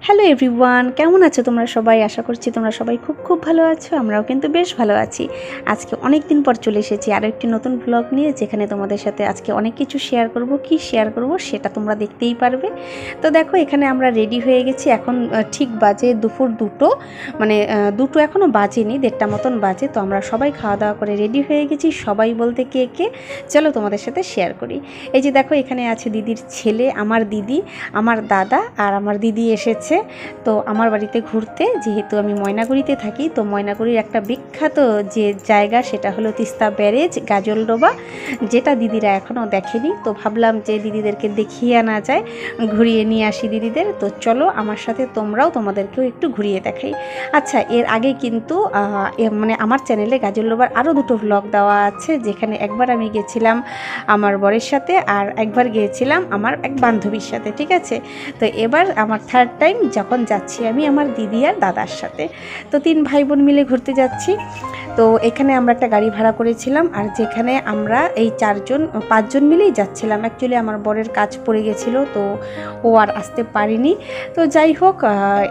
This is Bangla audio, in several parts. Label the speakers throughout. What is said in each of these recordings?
Speaker 1: হ্যালো এভরিওয়ান, কেমন আছো তোমরা সবাই? আশা করছি তোমরা সবাই খুব খুব ভালো আছো। আমরাও কিন্তু বেশ ভালো আছি। আজকে অনেক দিন পর চলে এসেছি আরও একটি নতুন ব্লগ নিয়ে, যেখানে তোমাদের সাথে আজকে অনেক কিছু শেয়ার করব। কি শেয়ার করব সেটা তোমরা দেখতেই পারবে। তো দেখো, এখানে আমরা রেডি হয়ে গেছি। এখন ঠিক বাজে দুপুর 2টো, মানে 2টো এখনও বাজেনি, 1:30 মতন বাজে। তো আমরা সবাই খাওয়া দাওয়া করে রেডি হয়ে গেছি। সবাই বলতে কে কে, চলো তোমাদের সাথে শেয়ার করি। এই যে দেখো, এখানে আছে দিদির ছেলে, আমার দিদি, আমার দাদা আর আমার দিদি এসেছে তো আমার বাড়িতে ঘুরতে। যেহেতু আমি ময়নাগুড়িতে থাকি, তো ময়নাগুড়ির একটা বিখ্যাত যে জায়গা সেটা হলো তিস্তা ব্যারেজ, গাজলডোবা, যেটা দিদিরা এখনও দেখেনি। তো ভাবলাম যে দিদিদেরকে দেখিয়ে আনা যায়, ঘুরিয়ে নিয়ে আসি দিদিদের। তো চলো আমার সাথে, তোমরাও তোমাদেরকেও একটু ঘুরিয়ে দেখাই। আচ্ছা, এর আগে কিন্তু মানে আমার চ্যানেলে গাজলডোবার আরও 2টো ভ্লগ দেওয়া আছে, যেখানে একবার আমি গেছিলাম আমার বরের সাথে আর একবার গিয়েছিলাম আমার এক বান্ধবীর সাথে, ঠিক আছে। তো এবার আমার থার্ড টাইম যখন যাচ্ছি আমি আমার দিদি আর দাদার সাথে। তো 3 ভাই বোন মিলে ঘুরতে যাচ্ছি। তো এখানে আমরা একটা গাড়ি ভাড়া করেছিলাম, আর যেখানে আমরা এই 5জন মিলেই যাচ্ছিলাম। অ্যাকচুয়ালি আমার বরের কাজ পড়ে গেছিলো, তো ও আর আসতে পারিনি। তো যাই হোক,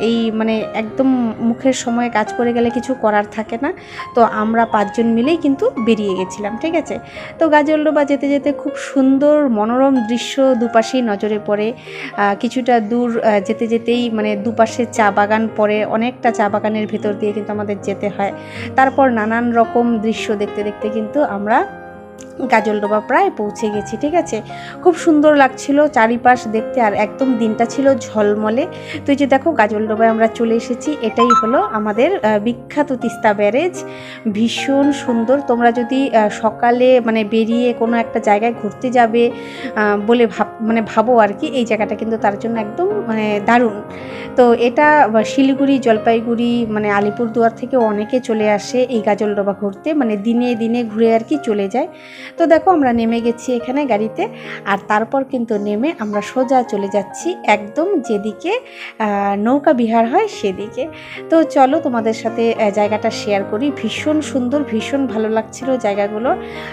Speaker 1: এই মানে একদম মুখের সময় কাজ পড়ে গেলে কিছু করার থাকে না। তো আমরা 5জন মিলেই কিন্তু বেরিয়ে গেছিলাম, ঠিক আছে। তো গাজলডোবা যেতে যেতে খুব সুন্দর মনোরম দৃশ্য দুপাশেই নজরে পড়ে। কিছুটা দূর যেতে যেতেই মানে দুপাশে চা বাগান পড়ে, অনেকটা চা বাগানের ভেতর দিয়ে কিন্তু আমাদের যেতে হয়। তারপর নানান রকম দৃশ্য দেখতে দেখতে কিন্তু আমরা গাজলডোবা প্রায় পৌঁছে গেছি, ঠিক আছে। খুব সুন্দর লাগছিল চারিপাশ দেখতে, আর একদম দিনটা ছিল ঝলমলে। তো এই যে দেখো, গাজলডোবায় আমরা চলে এসেছি। এটাই হলো আমাদের বিখ্যাত তিস্তা ব্যারেজ। ভীষণ সুন্দর। তোমরা যদি সকালে মানে বেরিয়ে কোনো একটা জায়গায় ঘুরতে যাবে বলে ভাবো আর কি, এই জায়গাটা কিন্তু তার জন্য একদম মানে দারুণ। তো এটা শিলিগুড়ি, জলপাইগুড়ি, মানে আলিপুরদুয়ার থেকে অনেকে চলে আসে এই গাজলডোবা ঘুরতে, মানে দিনে দিনে ঘুরে আর কি চলে যায়। তো দেখো, আমরা নেমে গেছি এখানে গাড়িতে, আর তারপর কিন্তু নেমে আমরা সোজা চলে যাচ্ছি একদম যেদিকে নৌকা বিহার হয় সেদিকে। তো চলো তোমাদের সাথে জায়গাটা শেয়ার করি। ভীষণ সুন্দর, ভীষণ ভালো লাগছিল জায়গাগুলো।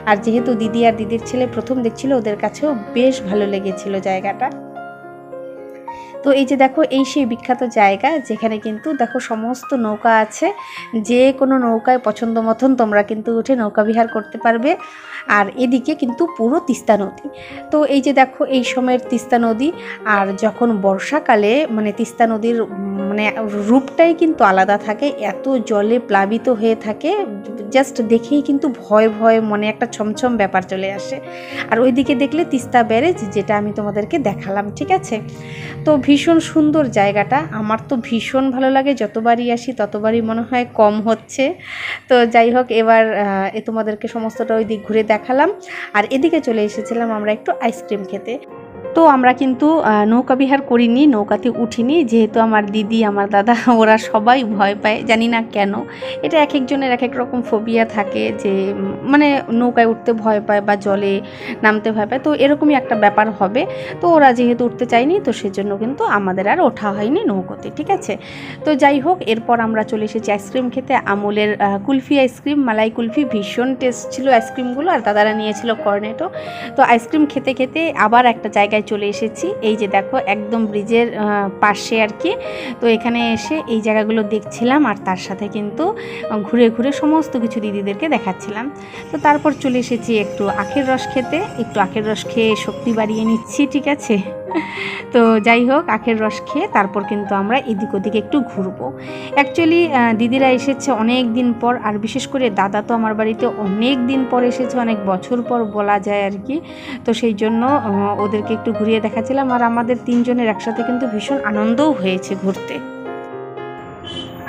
Speaker 1: আর যেহেতু দিদি আর দিদির ছেলে প্রথম দেখছিল, ওদের কাছেও বেশ ভালো লেগেছিল জায়গাটা। তো এই যে দেখো, এই সেই বিখ্যাত জায়গা যেখানে কিন্তু দেখো সমস্ত নৌকা আছে। যে কোনো নৌকায় পছন্দ মতন তোমরা কিন্তু উঠে নৌকা বিহার করতে পারবে। আর এদিকে কিন্তু পুরো তিস্তা নদী। তো এই যে দেখো, এই সময়ের তিস্তা নদী। আর যখন বর্ষাকালে মানে তিস্তা নদীর মানে রূপটাই কিন্তু আলাদা থাকে, এত জলে প্লাবিত হয়ে থাকে, জাস্ট দেখেই কিন্তু ভয় ভয় মনে একটা ছমছম ব্যাপার চলে আসে। আর ওইদিকে দেখলে তিস্তা ব্যারেজ, যেটা আমি তোমাদেরকে দেখালাম, ঠিক আছে। তো ভীষণ সুন্দর জায়গাটা, আমার তো ভীষণ ভালো লাগে। যতবারই আসি ততবারই মনে হয় কম হচ্ছে। তো যাই হোক, এবার তোমাদেরকে সমস্তটা ওই দিক ঘুরে দেখালাম। আর এদিকে চলে এসেছিলাম আমরা একটু আইসক্রিম খেতে। তো আমরা কিন্তু নৌকা বিহার করিনি, নৌকাতে উঠিনি, যেহেতু আমার দিদি, আমার দাদা ওরা সবাই ভয় পায়, জানি না কেন। এটা এক একজনের এক এক রকম ফোবিয়া থাকে, যে মানে নৌকায় উঠতে ভয় পায় বা জলে নামতে ভয় পায়। তো এরকমই একটা ব্যাপার হবে। তো ওরা যেহেতু উঠতে চায়নি, তো সেজন্য কিন্তু আমাদের আর ওঠা হয়নি নৌকোতে, ঠিক আছে। তো যাই হোক, এরপর আমরা চলে এসেছি আইসক্রিম খেতে। আমুলের কুলফি আইসক্রিম, মালাই কুলফি, ভীষণ টেস্ট ছিল আইসক্রিমগুলো। আর দাদারা নিয়েছিল কর্নেটো। তো আইসক্রিম খেতে খেতে আবার একটা জায়গায় চলে এসেছি। এই যে দেখো, একদম ব্রিজের পাশে আর কি। তো এখানে এসে এই জায়গাগুলো দেখছিলাম, আর তার সাথে কিন্তু ঘুরে ঘুরে সমস্ত কিছু দিদিদেরকে দেখাচ্ছিলাম। তো তারপর চলে এসেছি একটু আখের রস খেতে। একটু আখের রস খেয়ে শক্তি বাড়িয়ে নিচ্ছি, ঠিক আছে। তো যাই হোক, আখের রস খেয়ে তারপর কিন্তু আমরা এদিক ওদিকে একটু ঘুরবো। অ্যাকচুয়ালি দিদিরা এসেছে অনেক দিন পর, আর বিশেষ করে দাদা তো আমার বাড়িতে অনেক দিন পর এসেছে, অনেক বছর পর বলা যায় আর কি। তো সেই জন্য ওদেরকে একটু ঘুরিয়ে দেখাচ্ছিলাম। আর আমাদের 3 জনের একসাথে কিন্তু ভীষণ আনন্দও হয়েছে ঘুরতে।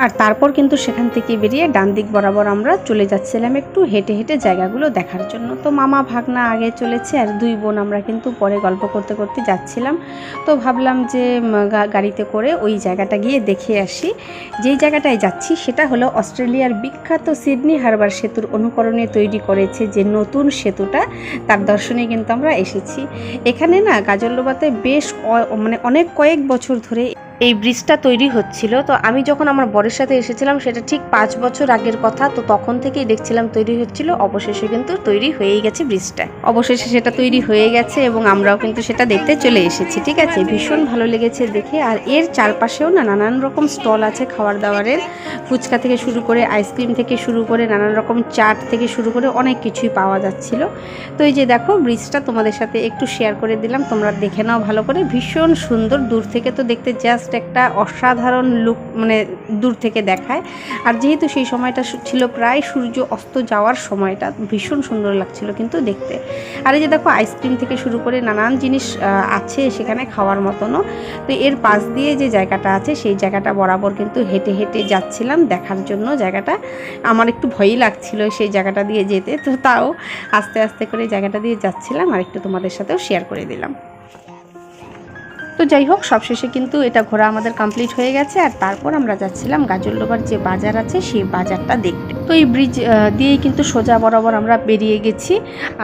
Speaker 1: আর তারপর কিন্তু সেখান থেকে বেরিয়ে ডান দিক বরাবর আমরা চলে যাচ্ছিলাম একটু হেঁটে হেঁটে জায়গাগুলো দেখার জন্য। তো মামা ভাগনা আগে চলেছে, আর 2 বোন আমরা কিন্তু পরে গল্প করতে করতে যাচ্ছিলাম। তো ভাবলাম যে গাড়িতে করে ওই জায়গাটা গিয়ে দেখে আসি। যেই জায়গাটায় যাচ্ছি সেটা হলো অস্ট্রেলিয়ার বিখ্যাত সিডনি হারবার সেতুর অনুকরণে তৈরি করেছে যে নতুন সেতুটা, তার দর্শনে কিন্তু আমরা এসেছি। এখানে না গাজলডোবাতে বেশ মানে অনেক কয়েক বছর ধরে এই ব্রিজটা তৈরি হচ্ছিল। তো আমি যখন আমার বরের সাথে এসেছিলাম সেটা ঠিক 5 বছর আগের কথা। তো তখন থেকেই দেখছিলাম তৈরি হচ্ছিল, অবশেষে কিন্তু তৈরি হয়েই গেছে ব্রিজটা। অবশেষে সেটা তৈরি হয়ে গেছে এবং আমরাও কিন্তু সেটা দেখতে চলে এসেছি। ঠিক আছে, ভীষণ ভালো লেগেছে দেখে। আর এর চারপাশেও না নানান রকম স্টল আছে খাবার দাবারের, ফুচকা থেকে শুরু করে আইসক্রিম থেকে শুরু করে নানান রকম চাট থেকে শুরু করে অনেক কিছুই পাওয়া যাচ্ছিল। তো এই যে দেখো ব্রিজটা তোমাদের সাথে একটু শেয়ার করে দিলাম, তোমরা দেখে নাও ভালো করে। ভীষণ সুন্দর, দূর থেকে তো দেখতে জাস্ট একটা অসাধারণ লুক, মানে দূর থেকে দেখায়। আর যেহেতু সেই সময়টা ছিল প্রায় সূর্য অস্ত যাওয়ার সময়টা, ভীষণ সুন্দর লাগছিল কিন্তু দেখতে। আর এই যে দেখো আইসক্রিম থেকে শুরু করে নানান জিনিস আছে সেখানে খাওয়ার মতনও। তো এর পাশ দিয়ে যে জায়গাটা আছে সেই জায়গাটা বরাবর কিন্তু হেঁটে হেঁটে যাচ্ছিলাম দেখার জন্য। জায়গাটা আমার একটু ভয়ই লাগছিল সেই জায়গাটা দিয়ে যেতে, তো তাও আস্তে আস্তে করে জায়গাটা দিয়ে যাচ্ছিলাম আর একটু তোমাদের সাথেও শেয়ার করে দিলাম। তো যাই হোক, সবশেষে কিন্তু এটা ঘোরা আমাদের কমপ্লিট হয়ে গেছে। আর তারপর আমরা যাচ্ছিলাম গাজলডোবার যে বাজার আছে সেই বাজারটা দেখতে। তো এই ব্রিজ দিয়েই কিন্তু সোজা বরাবর আমরা বেরিয়ে গেছি।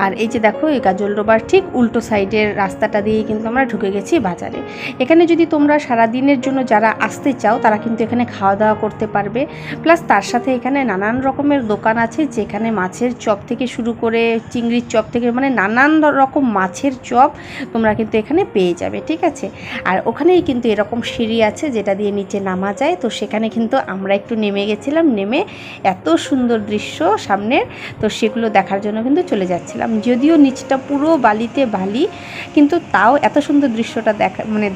Speaker 1: আর এই যে দেখো এই গাজলডোবার ঠিক উল্টো সাইডের রাস্তাটা দিয়েই কিন্তু আমরা ঢুকে গেছি বাজারে। এখানে যদি তোমরা সারাদিনের জন্য যারা আসতে চাও তারা কিন্তু এখানে খাওয়া দাওয়া করতে পারবে। প্লাস তার সাথে এখানে নানান রকমের দোকান আছে, যেখানে মাছের চপ থেকে শুরু করে চিংড়ির চপ থেকে, মানে নানান রকম মাছের চপ তোমরা কিন্তু এখানে পেয়ে যাবে। ঠিক আছে, আর ওখানেই কিন্তু এরকম সিঁড়ি আছে যেটা দিয়ে নিচে নামা যায়। তো সেখানে কিন্তু আমরা একটু নেমে গেছিলাম, নেমে এত সুন্দর দৃশ্য সামনের, তো সেগুলো দেখার জন্য কিন্তু চলে যাচ্ছিলাম। যদিও নিচটা পুরো বালিতে বালি, কিন্তু তাও এত সুন্দর দৃশ্যটা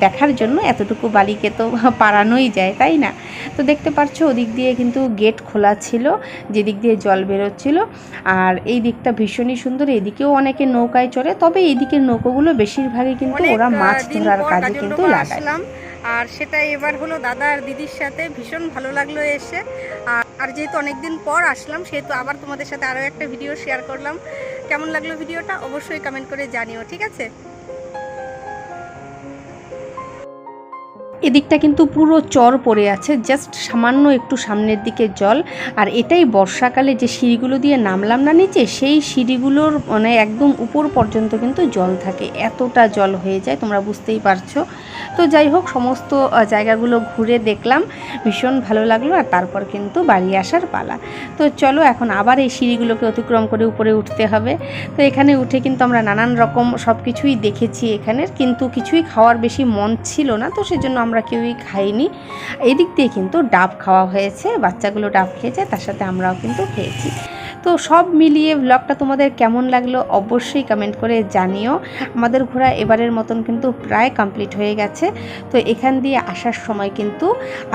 Speaker 1: দেখার জন্য এতটুকু বালিকে তো পারানোই যায়, তাই না? তো দেখতে পাচ্ছ ওদিক দিয়ে কিন্তু গেট খোলা ছিল, যেদিক দিয়ে জল বেরোচ্ছিল। আর এই দিকটা ভীষণই সুন্দর, এদিকেও অনেকে নৌকায় চড়ে, তবে এইদিকের নৌকাগুলো বেশিরভাগই কিন্তু ওরা মাছ ধরার কাজে কিন্তু লাগায়। আর সেটা এবার হলো দাদা আর দিদির সাথে, ভীষণ ভালো লাগলো এসে। আর যেহেতু অনেকদিন পর আসলাম সেহেতু আবার তোমাদের সাথে আরও একটা ভিডিও শেয়ার করলাম। কেমন লাগলো ভিডিওটা অবশ্যই কমেন্ট করে জানিও, ঠিক আছে? এদিকটা কিন্তু পুরো চর পড়ে আছে, জাস্ট সামান্য একটু সামনের দিকে জল। আর এটাই বর্ষাকালে যে সিঁড়িগুলো দিয়ে নামলাম না নিচে, সেই সিঁড়িগুলোর মানে একদম উপর পর্যন্ত কিন্তু জল থাকে, এতটা জল হয়ে যায়, তোমরা বুঝতেই পারছো। তো যাই হোক, সমস্ত জায়গাগুলো ঘুরে দেখলাম, ভীষণ ভালো লাগলো। আর তারপর কিন্তু বাড়ি আসার পালা। তো চলো এখন আবার এই সিঁড়িগুলোকে অতিক্রম করে উপরে উঠতে হবে। তো এখানে উঠে কিন্তু আমরা নানান রকম সব কিছুই দেখেছি এখানের, কিন্তু কিছুই খাওয়ার বেশি মন ছিল না, তো সেজন্য আমরা কেউই খাইনি। এদিক দিয়ে কিন্তু ডাব খাওয়া হয়েছে, বাচ্চাগুলো ডাব খেয়েছে, তার সাথে আমরাও কিন্তু খেয়েছি। তো সব মিলিয়ে ব্লগটা তোমাদের কেমন লাগলো অবশ্যই কমেন্ট করে জানিও। আমাদের ঘোরা এবারের মতন কিন্তু প্রায় কমপ্লিট হয়ে গেছে। তো এখান দিয়ে আসার সময় কিন্তু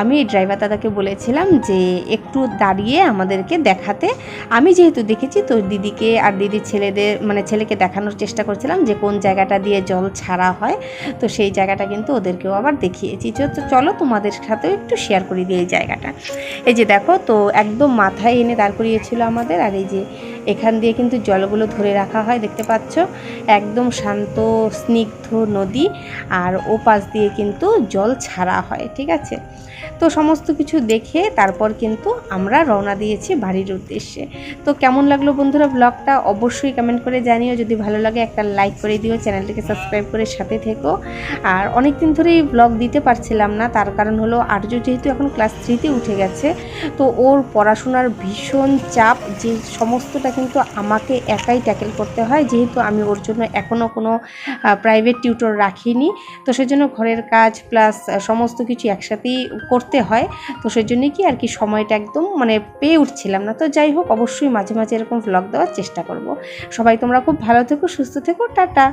Speaker 1: আমি ড্রাইভার দাদাকে বলেছিলাম যে একটু দাঁড়িয়ে আমাদেরকে দেখাতে। আমি যেহেতু দেখেছি তো দিদিকে আর দিদির ছেলেদের, মানে ছেলেকে দেখানোর চেষ্টা করছিলাম যে কোন জায়গাটা দিয়ে জল ছাড়া হয়। তো সেই জায়গাটা কিন্তু ওদেরকেও আবার দেখিয়েছি। তো চলো তোমাদের সাথেও একটু শেয়ার করে দিই এই জায়গাটা। এই যে দেখো, তো একদম মাথায় এনে দাঁড় করিয়েছিল আমাদের। আর এই যে এখান দিয়ে কিন্তু জলগুলো ধরে রাখা হয়, দেখতে পাচ্ছ একদম শান্ত স্নিগ্ধ নদী, আর ও পাশ দিয়ে কিন্তু জল ছাড়া হয়। ঠিক আছে, তো সমস্ত কিছু দেখে তারপর কিন্তু আমরা রওনা দিয়েছি বাড়ির উদ্দেশ্যে। তো কেমন লাগলো বন্ধুরা ব্লগটা অবশ্যই কমেন্ট করে জানিও। যদি ভালো লাগে একটা লাইক করে দিও, চ্যানেলটিকে সাবস্ক্রাইব করে সাথে থেকো। আর অনেক দিন ধরেই ব্লগ দিতে পারছিলাম না, তার কারণ হলো আর্য যেহেতু এখন ক্লাস 3-তে উঠে গেছে, তো ওর পড়াশোনার ভীষণ চাপ, যে সমস্তটা কিন্তু আমাকে একাই ট্যাকেল করতে হয়, যেহেতু আমি ওর জন্য এখনও কোনো প্রাইভেট টিউটর রাখিনি। তো সেজন্য ঘরের কাজ প্লাস সমস্ত কিছু একসাথেই করতে হয়। তো সেজন্য কি আর কি সময়টা একদম মানে পেয়ে উঠছিলাম না। তো যাই হোক, অবশ্যই মাঝে মাঝে এরকম ভ্লগ দেওয়ার চেষ্টা করব। সবাই তোমরা খুব ভালো থেকো, সুস্থ থেকো, টাটা।